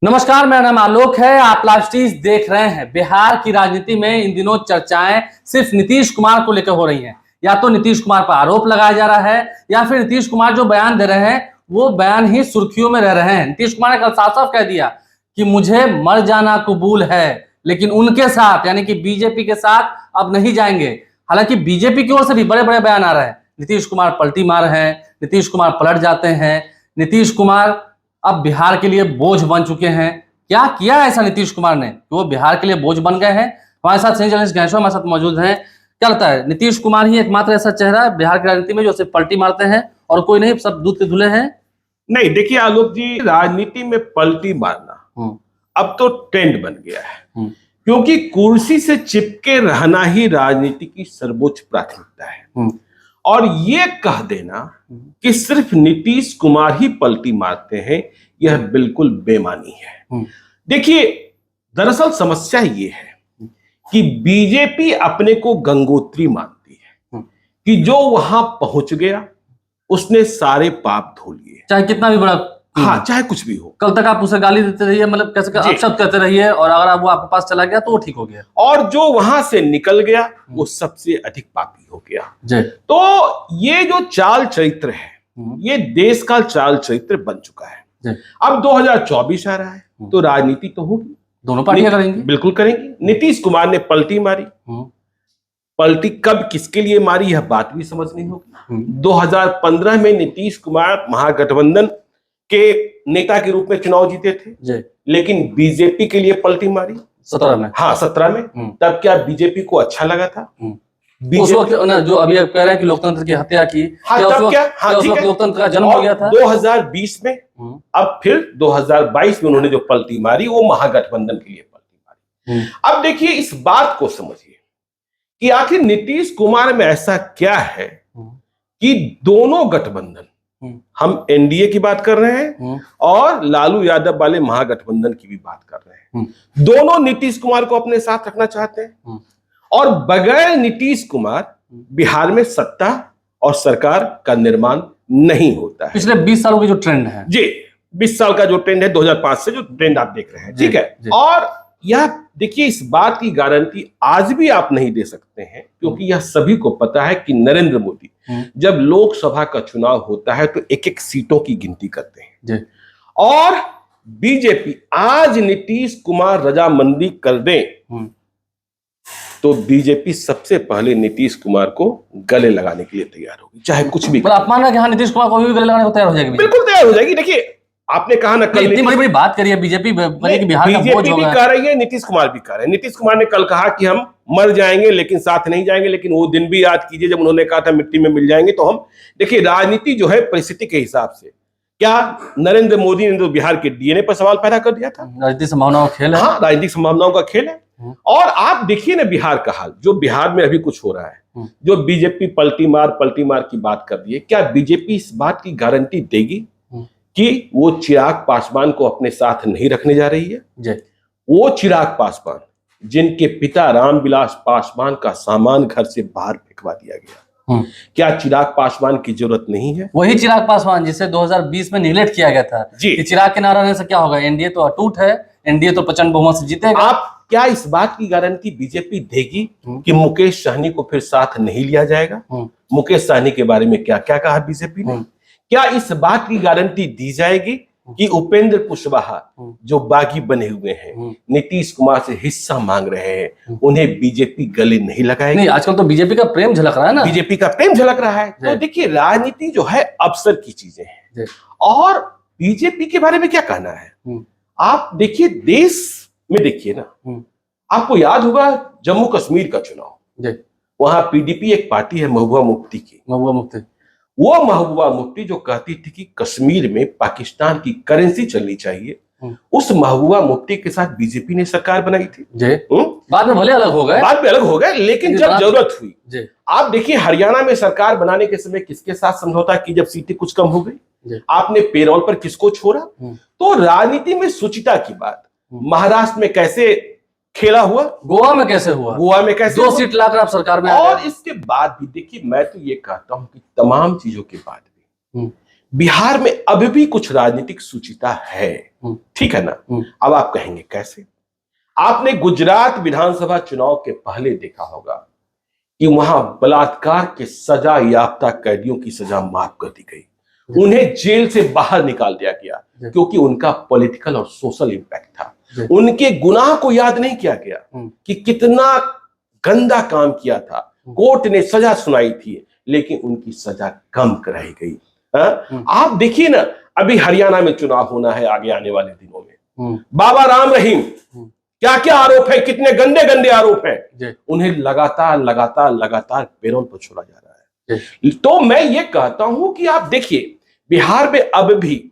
नमस्कार, मेरा नाम आलोक है। आप लाइव स्ट्रीम देख रहे हैं। बिहार की राजनीति में इन दिनों चर्चाएं सिर्फ नीतीश कुमार को लेकर हो रही हैं। या तो नीतीश कुमार पर आरोप लगाया जा रहा है या फिर नीतीश कुमार जो बयान दे रहे हैं वो बयान ही सुर्खियों में रह रहे हैं। नीतीश कुमार ने कल साफ साफ कह दिया कि मुझे मर जाना कबूल है, लेकिन उनके साथ यानी कि बीजेपी के साथ अब नहीं जाएंगे। हालांकि बीजेपी की ओर से भी बड़े बड़े बयान आ रहे हैं। नीतीश कुमार पलटी मार हैं, नीतीश कुमार पलट जाते हैं, नीतीश कुमार अब बिहार के लिए बोझ बन चुके हैं। क्या किया ऐसा नीतीश कुमार ने कि वो बिहार के लिए बोझ बन गए हैं? हमारे साथ सनी जर्नलिस्ट गणेश हमारे साथ मौजूद हैं। क्या लगता है, नीतीश कुमार ही एकमात्र ऐसा चेहरा है बिहार की राजनीति में जो सिर्फ पलटी मारते हैं और कोई नहीं, सब दूध के धुले हैं? नहीं, देखिए आलोक जी, राजनीति में पलटी मारना अब तो ट्रेंड बन गया है, क्योंकि कुर्सी से चिपके रहना ही राजनीति की सर्वोच्च प्राथमिकता है। और ये कह देना कि सिर्फ नीतीश कुमार ही पलटी मारते हैं, यह बिल्कुल बेमानी है। देखिए, दरअसल समस्या ये है कि बीजेपी अपने को गंगोत्री मानती है कि जो वहां पहुंच गया उसने सारे पाप धो लिए, चाहे कितना भी बड़ा, हाँ, चाहे कुछ भी हो। कल तक आप उसे गाली देते रहिए, मतलब कैसे अपशब्द कहते रहिए, और अगर वो आपके पास चला गया तो वो ठीक हो गया, और जो वहां से निकल गया वो सबसे अधिक पापी हो गया जी। तो ये जो चाल चरित्र है, ये देश का चाल चरित्र बन चुका है जी। अब 2024 आ रहा है तो राजनीति तो होगी, दोनों पार्टियां करेंगी, बिल्कुल करेंगी। नीतीश कुमार ने पलटी मारी, पलटी कब किसके लिए मारी यह बात भी समझनी होगी। 2015 में नीतीश कुमार महागठबंधन के नेता के रूप में चुनाव जीते थे जी। लेकिन बीजेपी के लिए पलटी मारी 17 में, हाँ 17 में। तब क्या बीजेपी को अच्छा लगा था? उस वक्त ना, जो अभी आप कह रहे हैं कि लोकतंत्र की हत्या की, हाँ, क्या तब क्या? हाँ, उस वक्त लोकतंत्र का जन्म हो गया था 2020 में। अब फिर 2022 में उन्होंने जो पलटी मारी वो महागठबंधन के लिए पलटी मारी। अब देखिए, इस बात को समझिए कि आखिर नीतीश कुमार में ऐसा क्या है कि दोनों गठबंधन, हम एनडीए की बात कर रहे हैं और लालू यादव वाले महागठबंधन की भी बात कर रहे हैं, दोनों नीतीश कुमार को अपने साथ रखना चाहते हैं। और बगैर नीतीश कुमार बिहार में सत्ता और सरकार का निर्माण नहीं होता है। पिछले 20 सालों की जो ट्रेंड है जी, 20 साल का जो ट्रेंड है, 2005 से जो ट्रेंड आप देख रहे हैं, ठीक है। और यह देखिए, इस बात की गारंटी आज भी आप नहीं दे सकते हैं, क्योंकि यह सभी को पता है कि नरेंद्र मोदी जब लोकसभा का चुनाव होता है तो एक एक सीटों की गिनती करते हैं। और बीजेपी आज नीतीश कुमार रजामंदी कर दे तो बीजेपी सबसे पहले नीतीश कुमार को गले लगाने के लिए तैयार होगी, चाहे कुछ भी। आप मान रहे हैं कि हाँ, नीतीश कुमार को भी गले लगाने को तैयार हो जाएगी? बिल्कुल तैयार हो जाएगी। देखिए, आपने कहा ना, कल इतनी बड़ी बात करी है बीजेपी बिहार का बोझ भी कह रही है, नीतीश कुमार भी कह रहे हैं। नीतीश कुमार ने कल कहा कि हम मर जाएंगे लेकिन साथ नहीं जाएंगे, लेकिन वो दिन भी याद कीजिए जब उन्होंने कहा था मिट्टी में मिल जाएंगे। तो हम देखिए, राजनीति जो है परिस्थिति के हिसाब से, क्या नरेंद्र मोदी ने तो बिहार के डीएनए पर सवाल पैदा कर दिया था। राजनीतिक संभावनाओं का खेल है, हाँ, राजनीतिक संभावनाओं का खेल है। और आप देखिए ना बिहार का हाल, जो बिहार में अभी कुछ हो रहा है, जो बीजेपी पलटी मार की बात कर रही है, क्या बीजेपी इस बात की गारंटी देगी कि वो चिराग पासवान को अपने साथ नहीं रखने जा रही है? वो चिराग पासवान जिनके पिता रामविलास पासवान का सामान घर से बाहर फेंकवा दिया गया, क्या चिराग पासवान की जरूरत नहीं है? वही चिराग पासवान जिसे 2020 में निगलेक्ट किया गया था कि चिराग के नारा रहने से क्या होगा, एनडीए तो अटूट है, एनडीए तो प्रचंड बहुमत से जीतेगा। आप क्या इस बात की गारंटी बीजेपी देगी कि मुकेश सहनी को फिर साथ नहीं लिया जाएगा? मुकेश सहनी के बारे में क्या क्या कहा बीजेपी ने? क्या इस बात की गारंटी दी जाएगी कि उपेंद्र कुशवाहा जो बागी बने हुए हैं, नीतीश कुमार से हिस्सा मांग रहे हैं, उन्हें बीजेपी गले नहीं लगाएगी? नहीं, आजकल तो बीजेपी का प्रेम झलक रहा है ना, बीजेपी का प्रेम झलक रहा है। तो देखिए, राजनीति जो है अवसर की चीजें हैं। और बीजेपी के बारे में क्या कहना है? आप देखिए, देश में देखिए ना, आपको याद होगा जम्मू कश्मीर का चुनाव, वहां पीडीपी एक पार्टी है महबूबा मुफ्ती की, वो महबूबा मुफ्ती जो कहती थी कि कश्मीर में पाकिस्तान की करेंसी चलनी चाहिए, उस महबूबा मुफ्ती के साथ बीजेपी ने सरकार बनाई थी। बाद में भले अलग हो गए, लेकिन जब जरूरत हुई, आप देखिए हरियाणा में सरकार बनाने के समय किसके साथ समझौता की जब सीटें कुछ कम हो गई? आपने पेरोल पर किसको छोड़ा? तो राजनीति में सुचिता की बात महाराष्ट्र में कैसे खेला हुआ, गोवा में कैसे हुआ, 2 सीट लाकर आप सरकार में। और इसके बाद भी देखिए, मैं तो ये कहता हूं कि तमाम चीजों के बाद भी बिहार में अभी भी कुछ राजनीतिक सुचिता है, ठीक है ना। अब आप कहेंगे कैसे? आपने गुजरात विधानसभा चुनाव के पहले देखा होगा कि वहां बलात्कार के सजा याफ्ता कैदियों की सजा माफ कर दी गई, उन्हें जेल से बाहर निकाल दिया गया क्योंकि उनका पॉलिटिकल और सोशल इंपैक्ट था। उनके गुनाह को याद नहीं किया गया कि कितना गंदा काम किया था। कोर्ट ने सजा सुनाई थी लेकिन उनकी सजा कम कराई गई। आप देखिए ना, अभी हरियाणा में चुनाव होना है आगे आने वाले दिनों में। बाबा राम रहीम, क्या क्या आरोप है, कितने गंदे गंदे आरोप हैं, उन्हें लगातार लगातार लगातार पैरोल पर छोड़ा जा रहा है। तो मैं ये कहता हूं कि आप देखिए, बिहार में अब भी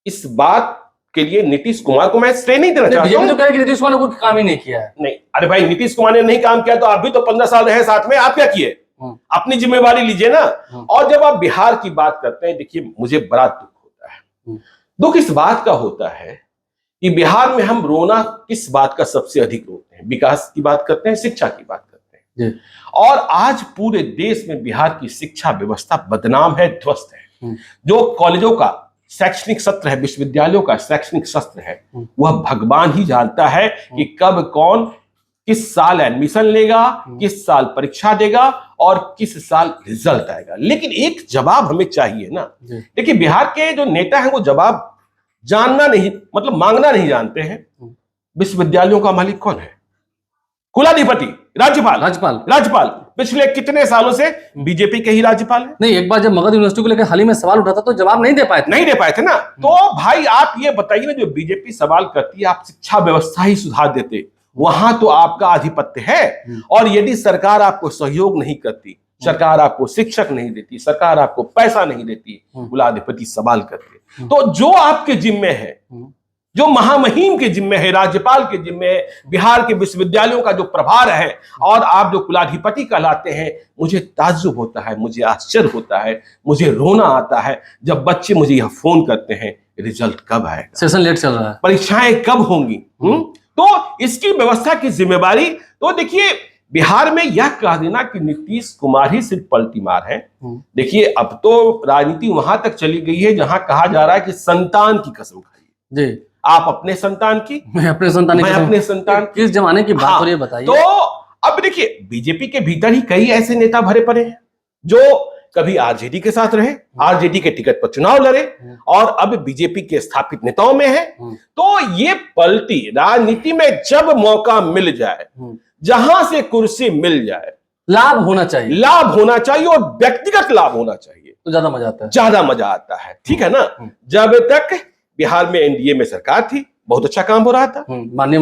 इस बात के लिए नीतीश कुमार को मैं श्रेय नहीं देना चाहता हूं। तो कह कि नीतीश कुमार ने कोई काम ही नहीं किया है। नहीं, अरे भाई, नीतीश कुमार ने नहीं काम किया तो आप भी तो 15 साल रहे साथ में, आप क्या किए? अपनी जिम्मेवारी लीजिए ना। और जब आप बिहार की बात करते हैं, देखिए मुझे बड़ा दुख होता है। दुख इस बात का होता है कि बिहार में हम रोना किस बात का सबसे अधिक रोते हैं? विकास की बात करते हैं, शिक्षा की बात करते हैं। और आज पूरे देश में बिहार की शिक्षा व्यवस्था बदनाम है, ध्वस्त है। जो कॉलेजों का शैक्षणिक सत्र है, विश्वविद्यालयों का शैक्षणिक सत्र है, वह भगवान ही जानता है कि कब कौन किस साल एडमिशन लेगा, किस साल परीक्षा देगा और किस साल रिजल्ट आएगा। लेकिन एक जवाब हमें चाहिए ना। देखिए, बिहार के जो नेता हैं वो जवाब जानना नहीं, मतलब मांगना नहीं जानते हैं। विश्वविद्यालयों का मालिक कौन है? कुलाधिपति, राज्यपाल। राज्यपाल पिछले कितने सालों से बीजेपी के ही राज्यपाल है। नहीं, एक बार जब मगध यूनिवर्सिटी को लेकर हाल ही में सवाल उठा था तो जवाब नहीं दे पाए थे ना। तो भाई आप ये बताइए ना, जो बीजेपी सवाल करती है, आप शिक्षा व्यवस्था ही सुधार देते, वहां तो आपका आधिपत्य है। और यदि सरकार आपको सहयोग नहीं करती, सरकार आपको शिक्षक नहीं देती, सरकार आपको पैसा नहीं देती, कुलाधिपति सवाल करते। तो जो आपके जिम्मे है, जो महामहिम के जिम्मे है, राज्यपाल के जिम्मे है, बिहार के विश्वविद्यालयों का जो प्रभार है, और आप जो कुलाधिपति कहलाते हैं, मुझे ताज्जुब होता है, मुझे आश्चर्य होता है, मुझे रोना आता है जब बच्चे मुझे यह फोन करते हैं, रिजल्ट कब आएगा, सेशन लेट चल रहा है, परीक्षाएं कब होंगी। तो इसकी व्यवस्था की जिम्मेवारी, तो देखिए बिहार में यह कह देना कि नीतीश कुमार ही सिर्फ पलटी मार है। देखिए, अब तो राजनीति वहां तक चली गई है जहां कहा जा रहा है कि संतान की कसम खाइए। जी, आप अपने संतान की, मैं अपने संतान की। किस जमाने की बात हो रही है बताइए। तो अब देखिए, बीजेपी के भीतर ही कई ऐसे नेता भरे पड़े हैं जो कभी आरजेडी के साथ रहे, आरजेडी के टिकट पर चुनाव लड़े और अब बीजेपी के स्थापित नेताओं में है। तो ये पलटी राजनीति में जब मौका मिल जाए, जहां से कुर्सी मिल जाए, लाभ होना चाहिए और व्यक्तिगत लाभ होना चाहिए, तो ज्यादा मजा आता है। ठीक है ना। जब तक बिहार में एनडीए में सरकार थी, बहुत अच्छा काम हो रहा था। माननीय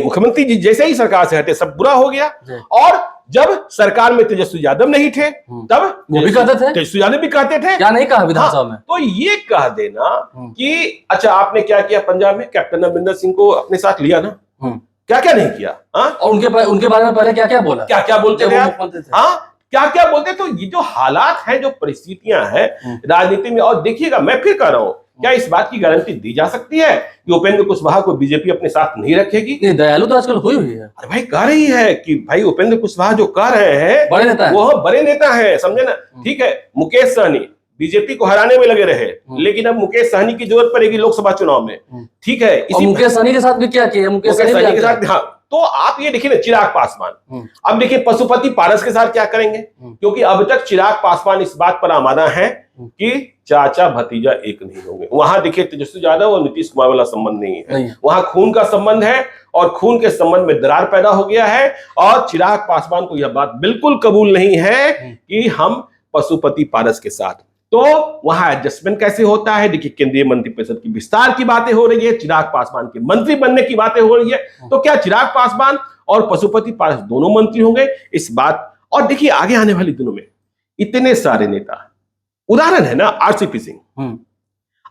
मुख्यमंत्री जी जैसे ही सरकार से हटे, सब बुरा हो गया। और जब सरकार में तेजस्वी यादव नहीं थे, तब वो भी कहते थे, तेजस्वी यादव भी कहते थे, क्या नहीं कहा विधानसभा में। तो ये कह देना कि अच्छा आपने क्या किया पंजाब में, कैप्टन अमरिंदर सिंह को अपने साथ लिया ना, क्या क्या नहीं किया। और उनके बारे में पहले क्या क्या बोला, क्या बोलते थे, क्या बोलते। तो ये जो हालात हैं, जो परिस्थितियां हैं राजनीति में, और देखिएगा मैं फिर कह रहा हूं, क्या इस बात की गारंटी दी जा सकती है कि उपेंद्र कुशवाहा को बीजेपी अपने साथ नहीं रखेगी? नहीं, दयालु तो आजकल हुई है। अरे भाई, कह रही है कि भाई उपेंद्र कुशवाहा जो कह रहे हैं, वो बड़े नेता है, समझे ना। ठीक है, मुकेश सहनी बीजेपी को हराने में लगे रहे, लेकिन अब मुकेश सहनी की जरूरत पड़ेगी लोकसभा चुनाव में। ठीक है, इसी मुकेश सहनी के साथ भी क्या किया, मुकेश सहनी के साथ। हाँ, तो आप ये देखिए ना, चिराग पासवान, अब देखिए पशुपति पारस के साथ क्या करेंगे, क्योंकि अब तक चिराग पासवान इस बात पर आमादा है कि चाचा भतीजा एक नहीं होंगे। वहां देखिए तेजस्वी यादव और नीतीश कुमार वाला संबंध नहीं है, वहां खून का संबंध है, और खून के संबंध में दरार पैदा हो गया है। और चिराग पासवान को यह बात बिल्कुल कबूल नहीं है कि हम पशुपति पारस के साथ। तो वहां एडजस्टमेंट कैसे होता है? देखिए, केंद्रीय मंत्रिपरिषद की विस्तार की बातें हो रही है, चिराग पासवान के मंत्री बनने की बातें हो रही है। तो क्या चिराग पासवान और पशुपति पारस दोनों मंत्री होंगे? इस बात, और देखिए आगे आने वाले दिनों में इतने सारे नेता, उदाहरण है ना आरसीपी सिंह।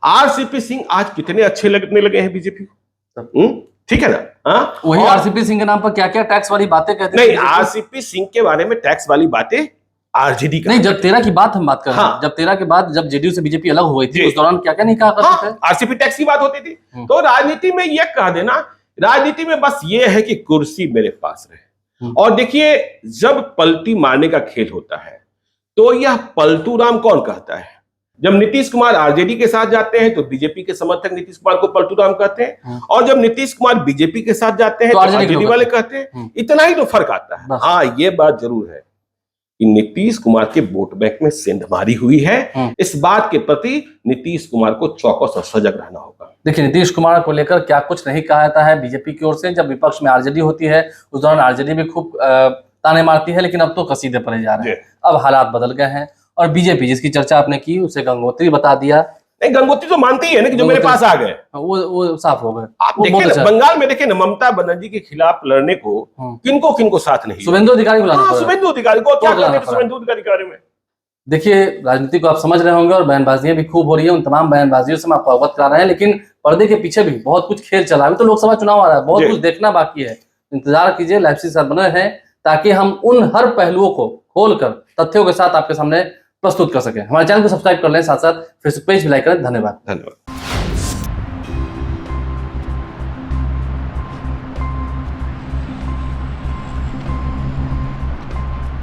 आरसीपी सिंह आज कितने अच्छे लगने लगे हैं बीजेपी को। ठीक है ना। वही आरसीपी सिंह के नाम पर क्या क्या टैक्स वाली बातें कहते हैं। नहीं, आरसीपी सिंह के बारे में टैक्स वाली बातें आरजेडी का नहीं, जब 13 की बात हम बात कर रहे हैं, जब 13 के बाद जब जेडीयू से बीजेपी अलग हुई थी, उस दौरान क्या क्या नहीं कहा करते थे। आरसीपी टैक्स की बात होती थी। तो राजनीति में यह कह देना, राजनीति में बस ये है कि कुर्सी मेरे पास रहे। और देखिए, जब पलटी मारने का खेल होता है तो यह पलटू राम कौन कहता है? जब नीतीश कुमार आरजेडी के साथ जाते हैं तो बीजेपी के समर्थक नीतीश कुमार को पलटू राम कहते हैं, और जब नीतीश कुमार बीजेपी के साथ जाते हैं तो आरजेडी वाले कहते हैं। इतना ही तो फर्क आता है। हाँ, ये बात जरूर है कि नीतीश कुमार के वोट बैंक में सेंधमारी हुई है। इस बात के प्रति नीतीश कुमार को चौकस और सजग रहना होगा। देखिए, नीतीश कुमार को लेकर क्या कुछ नहीं कहा जाता है बीजेपी की ओर से। जब विपक्ष में आरजेडी होती है उस दौरान आरजेडी भी खूब ताने मारती है, लेकिन अब तो कसीदे पड़े जा रहे हैं। अब हालात बदल गए हैं और बीजेपी जिसकी चर्चा आपने की उसे गंगोत्री बता दिया। नहीं, गंगोत्री तो मानती है ना कि जो मेरे पास आ गए वो साफ हो गए। आप देखिए ना, बंगाल में देखिए ना, ममता बनर्जी के खिलाफ लड़ने को किनको किनको साथ नहीं, शुभेंदु अधिकारी बुलाना, शुभेंदु अधिकारी को क्या करते शुभेंदु अधिकारी के बारे में। देखिए, राजनीति को आप समझ रहे होंगे और बयानबाजियां भी खूब हो रही है। उन तमाम बयानबाजियों से हम आपको अवगत करा रहे हैं, लेकिन पर्दे के पीछे भी बहुत कुछ खेल चला। अभी तो लोकसभा चुनाव आ रहा है, बहुत कुछ देखना बाकी है। इंतजार कीजिए, लाइव से साथ बने हैं ताकि हम उन हर पहलुओं को खोलकर तथ्यों के साथ आपके सामने प्रस्तुत कर सकें। हमारे चैनल को सब्सक्राइब कर लें, साथ साथ फेसबुक पेज भी लाइक करें। धन्यवाद।